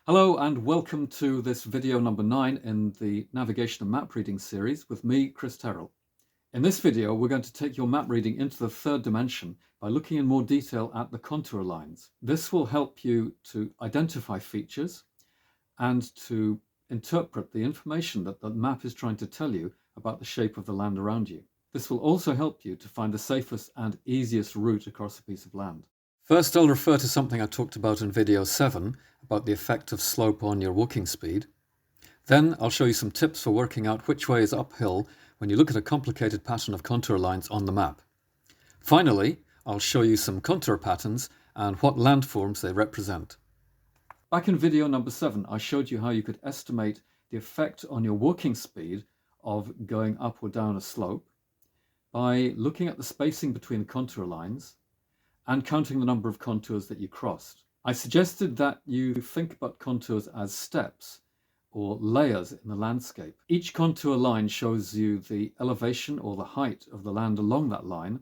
Hello and welcome to this video number 9 in the navigation and map reading series with me, Chris Terrell. In this video we're going to take your map reading into the third dimension by looking in more detail at the contour lines. This will help you to identify features and to interpret the information that the map is trying to tell you about the shape of the land around you. This will also help you to find the safest and easiest route across a piece of land. First, I'll refer to something I talked about in video 7 about the effect of slope on your walking speed. Then I'll show you some tips for working out which way is uphill when you look at a complicated pattern of contour lines on the map. Finally, I'll show you some contour patterns and what landforms they represent. Back in video number 7, I showed you how you could estimate the effect on your walking speed of going up or down a slope by looking at the spacing between the contour lines and counting the number of contours that you crossed. I suggested that you think about contours as steps or layers in the landscape. Each contour line shows you the elevation or the height of the land along that line,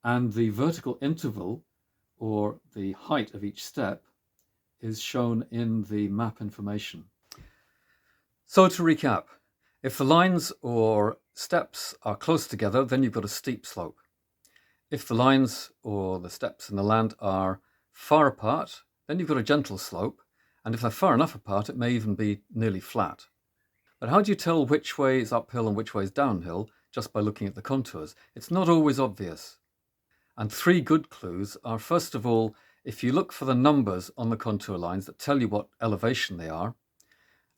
and the vertical interval or the height of each step is shown in the map information. So to recap, if the lines or steps are close together, then you've got a steep slope. If the lines or the steps in the land are far apart, then you've got a gentle slope, and if they're far enough apart, it may even be nearly flat. But how do you tell which way is uphill and which way is downhill just by looking at the contours? It's not always obvious. And 3 good clues are, first of all, if you look for the numbers on the contour lines that tell you what elevation they are.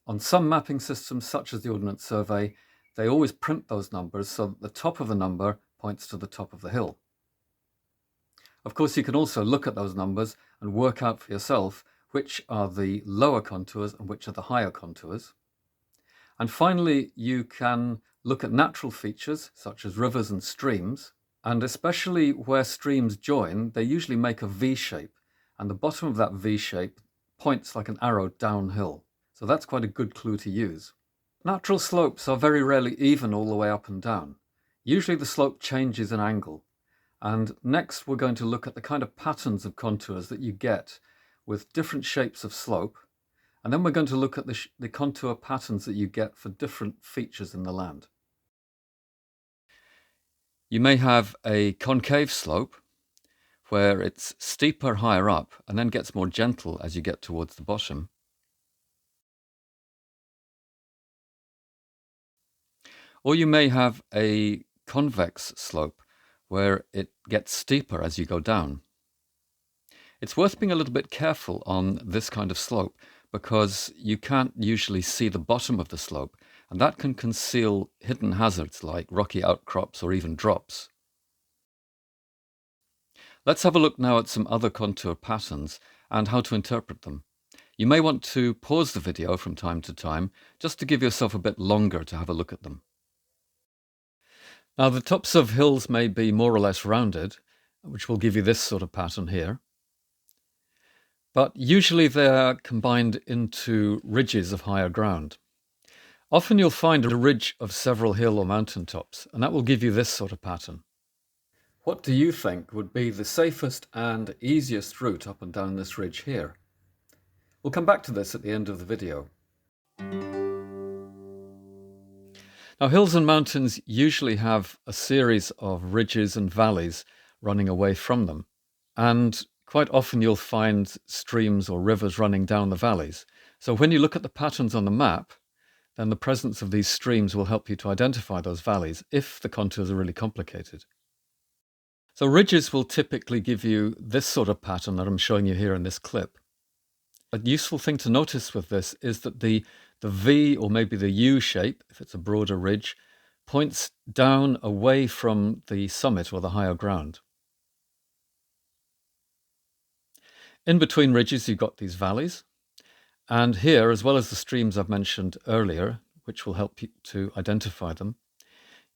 On some mapping systems, such as the Ordnance Survey, they always print those numbers so that the top of the number points to the top of the hill. Of course, you can also look at those numbers and work out for yourself which are the lower contours and which are the higher contours. And finally, you can look at natural features such as rivers and streams, and especially where streams join, they usually make a V shape, and the bottom of that V shape points like an arrow downhill. So that's quite a good clue to use. Natural slopes are very rarely even all the way up and down. Usually the slope changes an angle. And next we're going to look at the kind of patterns of contours that you get with different shapes of slope. And then we're going to look at the contour patterns that you get for different features in the land. You may have a concave slope where it's steeper higher up and then gets more gentle as you get towards the bottom. Or you may have a convex slope where it gets steeper as you go down. It's worth being a little bit careful on this kind of slope because you can't usually see the bottom of the slope, and that can conceal hidden hazards like rocky outcrops or even drops. Let's have a look now at some other contour patterns and how to interpret them. You may want to pause the video from time to time just to give yourself a bit longer to have a look at them. Now, the tops of hills may be more or less rounded, which will give you this sort of pattern here. But usually they're combined into ridges of higher ground. Often you'll find a ridge of several hill or mountain tops, and that will give you this sort of pattern. What do you think would be the safest and easiest route up and down this ridge here? We'll come back to this at the end of the video. Now, hills and mountains usually have a series of ridges and valleys running away from them, and quite often you'll find streams or rivers running down the valleys. So when you look at the patterns on the map, then the presence of these streams will help you to identify those valleys if the contours are really complicated. So ridges will typically give you this sort of pattern that I'm showing you here in this clip. A useful thing to notice with this is that the V or maybe the U shape, if it's a broader ridge, points down away from the summit or the higher ground. In between ridges, you've got these valleys. And here, as well as the streams I've mentioned earlier, which will help you to identify them,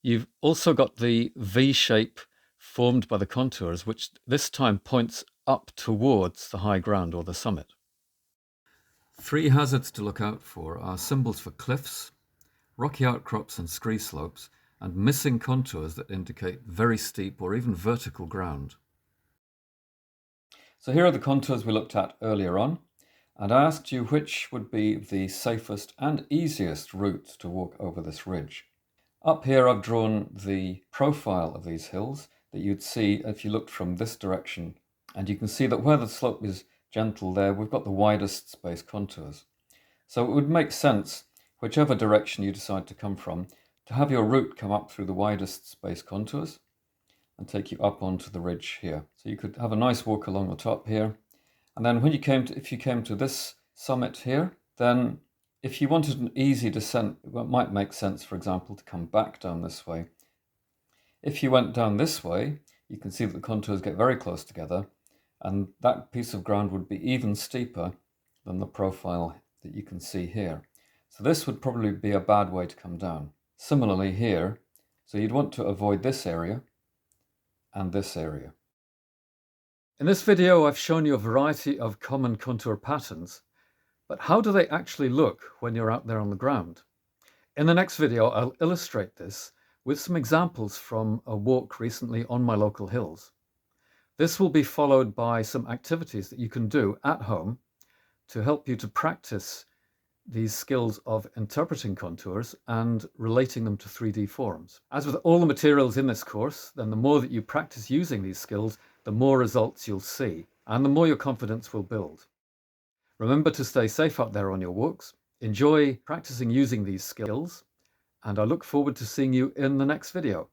you've also got the V shape formed by the contours, which this time points up towards the high ground or the summit. 3 hazards to look out for are symbols for cliffs, rocky outcrops and scree slopes, and missing contours that indicate very steep or even vertical ground. So here are the contours we looked at earlier on, And I asked you which would be the safest and easiest route to walk over this ridge. Up here I've drawn the profile of these hills that you'd see if you looked from this direction, and you can see that where the slope is gentle there, we've got the widest space contours. So it would make sense, whichever direction you decide to come from, to have your route come up through the widest space contours and take you up onto the ridge here. So you could have a nice walk along the top here. And then when if you came to this summit here, then if you wanted an easy descent, it might make sense, for example, to come back down this way. If you went down this way, you can see that the contours get very close together, and that piece of ground would be even steeper than the profile that you can see here. So this would probably be a bad way to come down. Similarly here, so you'd want to avoid this area and this area. In this video, I've shown you a variety of common contour patterns, but how do they actually look when you're out there on the ground? In the next video, I'll illustrate this with some examples from a walk recently on my local hills. This will be followed by some activities that you can do at home to help you to practice these skills of interpreting contours and relating them to 3D forms. As with all the materials in this course, then the more that you practice using these skills, the more results you'll see, and the more your confidence will build. Remember to stay safe out there on your walks, enjoy practicing using these skills, and I look forward to seeing you in the next video.